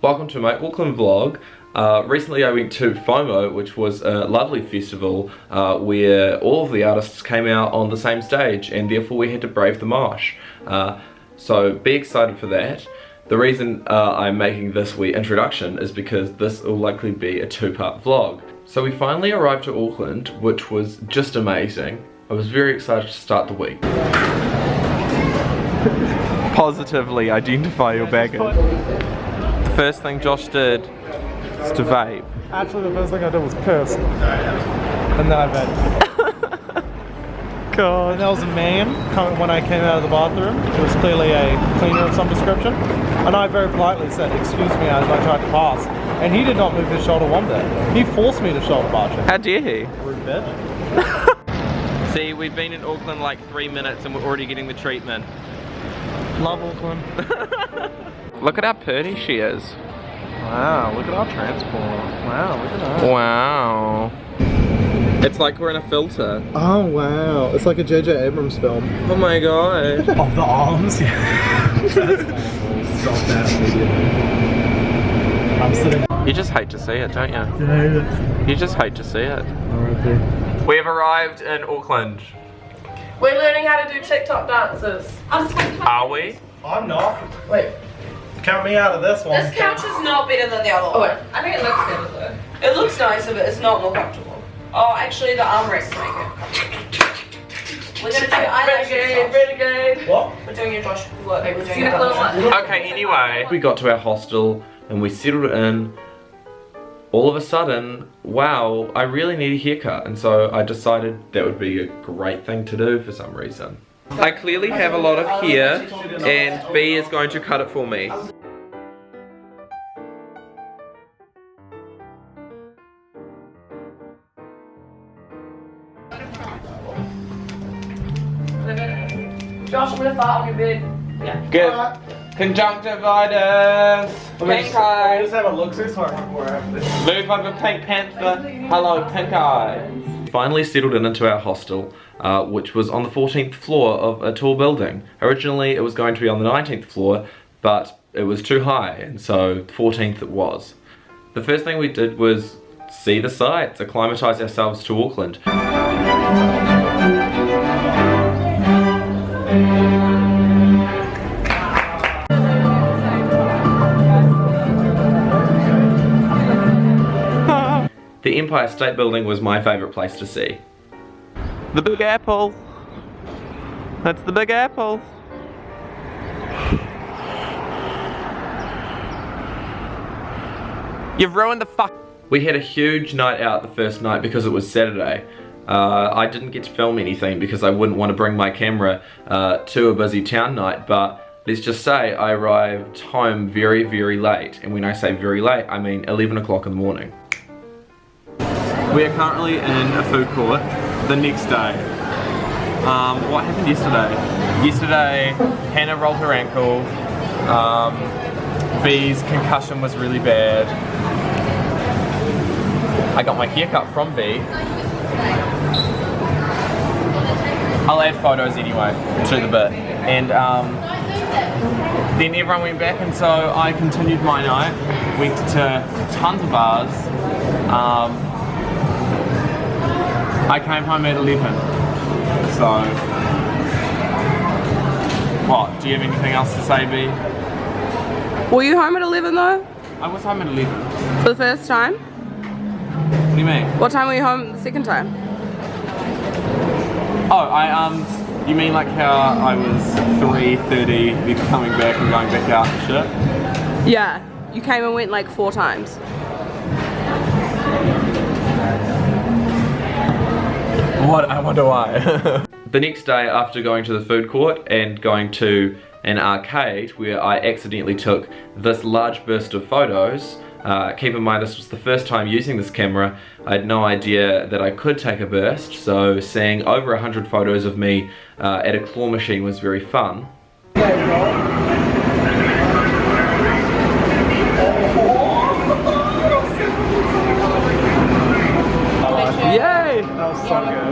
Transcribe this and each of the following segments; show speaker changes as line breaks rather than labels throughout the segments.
Welcome to my Auckland vlog. Recently I went to FOMO, which was a lovely festival where all of the artists came out on the same stage and therefore we had to brave the mosh. So be excited for that. The reason I'm making this wee introduction is because this will likely be a two-part vlog. So we finally arrived to Auckland, which was just amazing. I was very excited to start the week. Positively identify your baggage. The first thing Josh did is to vape.
Actually, the first thing I did was piss. And then I vaped. God. And there was a man when I came out of the bathroom. It was clearly a cleaner of some description. And I very politely said, "Excuse me," as I tried to pass. And he did not move his shoulder one bit. He forced me to shoulder barge him.
How dare he?
Rude bitch.
See, we've been in Auckland like 3 minutes and we're already getting the treatment.
Love Auckland.
Look at how pretty she is.
Wow, look at our transport. Wow, look at that.
Wow. It's like we're in a filter.
Oh wow, it's like a J.J. Abrams film.
Oh my god.
Of the arms? Yeah. That's awful. Stop that immediately. I'm sitting.
You just hate to see it, don't you?
Yeah.
You just hate to see it.
Alright.
We have arrived in Auckland.
We're learning how to do TikTok dances.
Are we?
I'm not.
Wait.
Count me out of this one.
This couch is not better than the other one. I think it looks better though. It looks nicer, but it's not more comfortable. Oh, actually the armrests make it. We're gonna do eyelashes. Renegade.
What?
We're doing your Josh work. We're doing your eyelashes.
Okay, anyway. We got to our hostel and we settled in. All of a sudden, wow, I really need a haircut, and so I decided that would be a great thing to do for some reason. I clearly have a lot of hair, and B is going to cut it for me.
Josh, I'm gonna fart on your bed. Yeah.
Good. Conjunctivitis. Pink eye.
Just have a look so hard before after this.
Move over Pink Panther. Hello, pink eye. Finally settled into our hostel, which was on the 14th floor of a tall building. Originally it was going to be on the 19th floor, but it was too high, and so 14th it was. The first thing we did was see the sights, acclimatise ourselves to Auckland. The Empire State Building was my favourite place to see. The Big Apple. That's the Big Apple. You've ruined the fuck. We had a huge night out the first night because it was Saturday. I didn't get to film anything because I wouldn't want to bring my camera to a busy town night, but let's just say I arrived home very, very late. And when I say very late, I mean 11 o'clock in the morning. We are currently in a food court the next day. What happened yesterday? Yesterday, Hannah rolled her ankle. B's concussion was really bad. I got my haircut from B. I'll add photos anyway to the bit. And then everyone went back, and so I continued my night. Went to tons of bars. I came home at 11, so, what, do you have anything else to say, B?
Were you home at 11 though?
I was home at 11.
For the first time?
What do you mean?
What time were you home the second time?
Oh, you mean like how I was 3:30, then coming back and going back out and shit?
Yeah, you came and went like 4 times.
What? I wonder why. The next day, after going to the food court and going to an arcade where I accidentally took this large burst of photos, keep in mind this was the first time using this camera, I had no idea that I could take a burst, so seeing over 100 photos of me at a claw machine was very fun. Yay!
That was so good.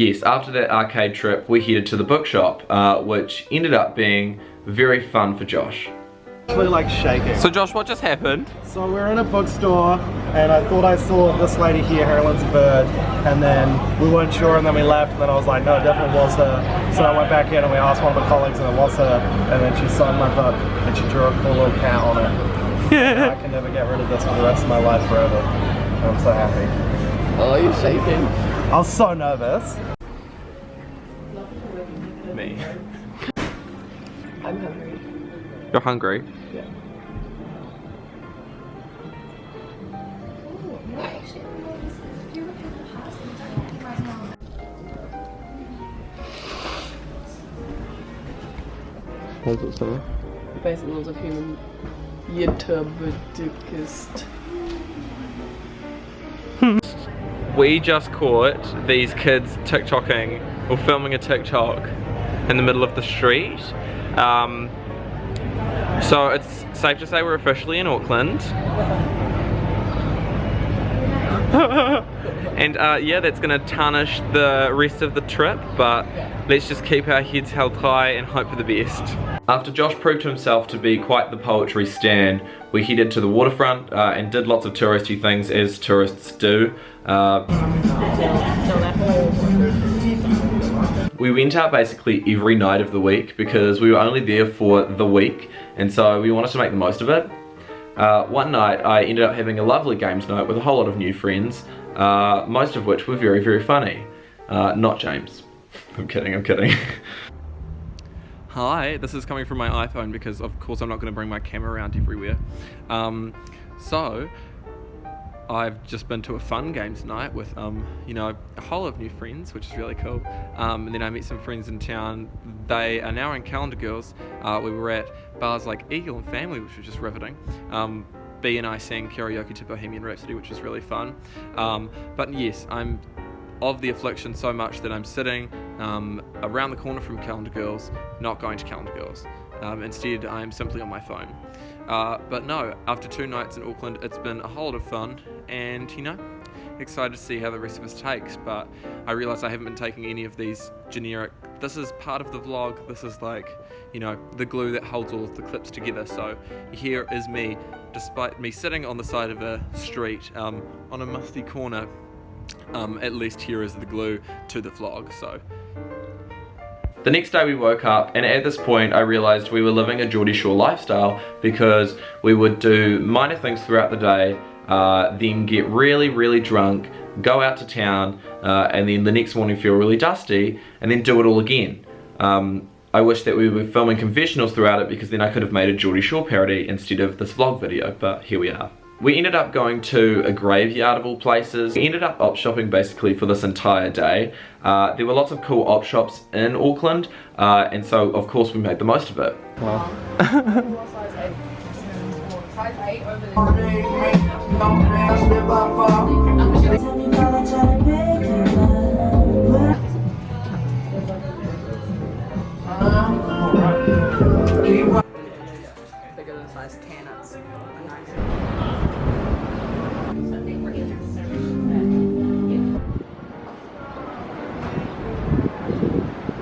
yes, after that arcade trip, we headed to the bookshop, which ended up being very fun for Josh.
Actually like shaking.
So Josh, what just happened?
So we're in a bookstore and I thought I saw this lady here, Harlan's bird, and then we weren't sure and then we left and then I was like, no, it definitely was her. So I went back in and we asked one of the colleagues and it was her, and then she signed my book and she drew a cool little cat on it. I can never get rid of this for the rest of my life forever. And I'm so happy.
Oh, you're shaking.
I was so nervous.
Me.
I'm hungry.
You're hungry?
Yeah.
What does it say?
Basic laws of human yeterbedukist.
We just caught these kids TikToking or filming a TikTok in the middle of the street. So it's safe to say we're officially in Auckland. And yeah, that's gonna tarnish the rest of the trip, but let's just keep our heads held high and hope for the best. After Josh proved himself to be quite the poetry stan, we headed to the waterfront and did lots of touristy things as tourists do. We went out basically every night of the week because we were only there for the week, and so we wanted to make the most of it. One night I ended up having a lovely games night with a whole lot of new friends, most of which were very, very funny. Not James. I'm kidding, I'm kidding. Hi, this is coming from my iPhone because of course I'm not going to bring my camera around everywhere. So, I've just been to a fun games night with, you know, a whole lot of new friends, which is really cool. And then I met some friends in town. They are now in Calendar Girls. We were at bars like Eagle and Family, which was just riveting. B and I sang karaoke to Bohemian Rhapsody, which was really fun. But yes, I'm of the affliction so much that I'm sitting around the corner from Calendar Girls, not going to Calendar Girls. Instead, I'm simply on my phone. But no, after 2 nights in Auckland, it's been a whole lot of fun, and you know, excited to see how the rest of us takes, but I realise I haven't been taking any of these generic, this is part of the vlog, this is like, you know, the glue that holds all of the clips together. So here is me, despite me sitting on the side of a street, on a musty corner, at least here is the glue to the vlog, so. The next day we woke up, and at this point I realised we were living a Geordie Shore lifestyle because we would do minor things throughout the day, then get really, really drunk, go out to town, and then the next morning feel really dusty, and then do it all again. I wish that we were filming confessionals throughout it because then I could have made a Geordie Shore parody instead of this vlog video, but here we are. We ended up going to a graveyard of all places. We ended up op shopping basically for this entire day. There were lots of cool op shops in Auckland, and so of course we made the most of it. Wow.
Bigger than size 10, it's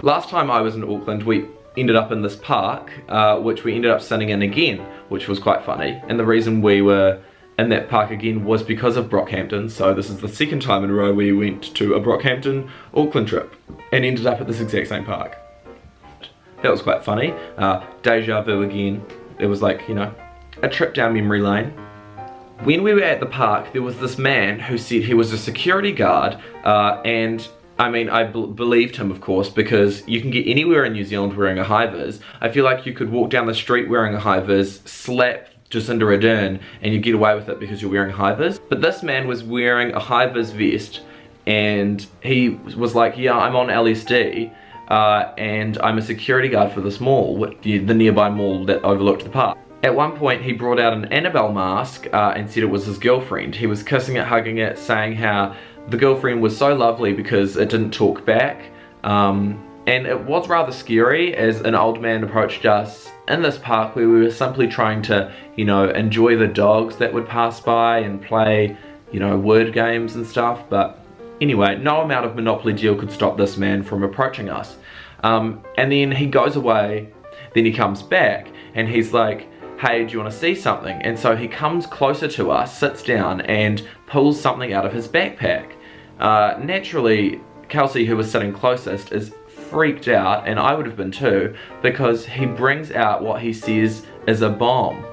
Last time I was in Auckland, we ended up in this park, which we ended up sitting in again, which was quite funny. And the reason we were in that park again was because of Brockhampton. So this is the second time in a row we went to a Brockhampton Auckland trip and ended up at this exact same park. That was quite funny. Deja vu again. It was like, you know, a trip down memory lane. When we were at the park, there was this man who said he was a security guard, and I mean, I believed him, of course, because you can get anywhere in New Zealand wearing a high-vis. I feel like you could walk down the street wearing a high-vis, slap Jacinda Ardern, and you get away with it because you're wearing a high-vis. But this man was wearing a high-vis vest, and he was like, yeah, I'm on LSD, and I'm a security guard for this mall, the nearby mall that overlooked the park. At one point, he brought out an Annabelle mask and said it was his girlfriend. He was kissing it, hugging it, saying how the girlfriend was so lovely because it didn't talk back. And it was rather scary as an old man approached us in this park where we were simply trying to, you know, enjoy the dogs that would pass by and play, you know, word games and stuff. But Anyway, no amount of Monopoly deal could stop this man from approaching us. And then he goes away, then he comes back, and he's like, hey, do you want to see something? And so he comes closer to us, sits down, and pulls something out of his backpack. Naturally, Kelsey, who was sitting closest, is freaked out, and I would have been too, because he brings out what he says is a bomb.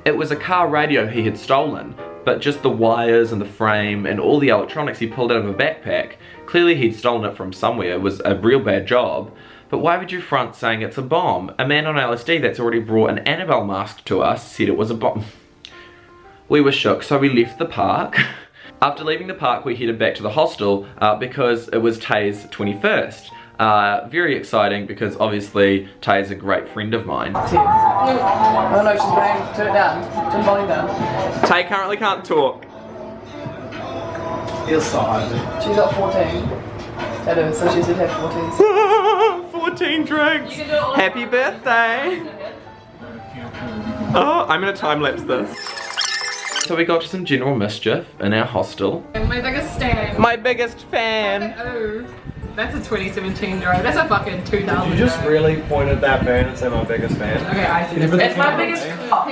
It was a car radio he had stolen, but just the wires and the frame and all the electronics he pulled out of a backpack. Clearly he'd stolen it from somewhere. It was a real bad job. But why would you front saying it's a bomb? A man on LSD that's already brought an Annabelle mask to us said it was a bomb. We were shook, so we left the park. After leaving the park, we headed back to the hostel because it was Tay's 21st. Very exciting because obviously Tay is a great friend of mine.
Oh no, she's going. Turn it down. Turn the volume down.
Tay currently can't talk.
He'll start.
She's got 14. Hello, so she should have 14s.
14 drinks. Happy birthday. Oh, I'm gonna time lapse this. So we got to some general mischief in our hostel.
My biggest fan.
My biggest fan.
Oh, that's a 2017 drive. That's a fucking 2000.
You just really point at that fan and say my biggest fan.
Okay, I see.
It's my biggest cop.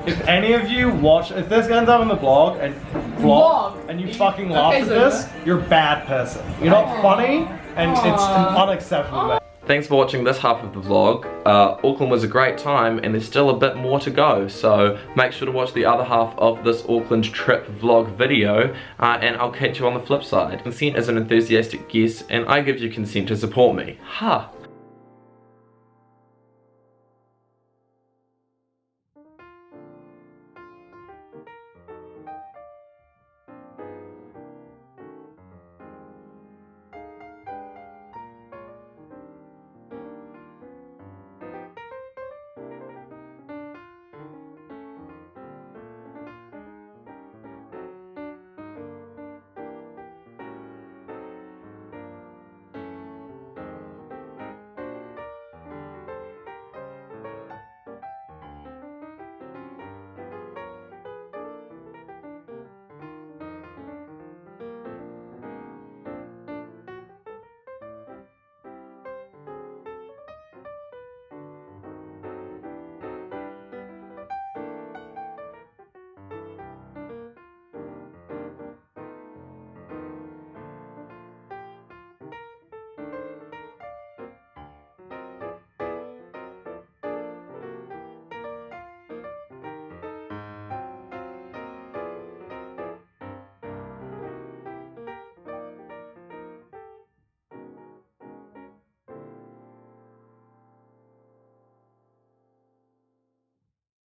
If any of you watch, if this ends up on the blog and vlog, and you fucking laugh at this, you're a bad person. You're not funny, and it's unacceptable.
Thanks for watching this half of the vlog. Auckland was a great time and there's still a bit more to go, so make sure to watch the other half of this Auckland trip vlog video and I'll catch you on the flip side. Consent is an enthusiastic guess and I give you consent to support me. Ha!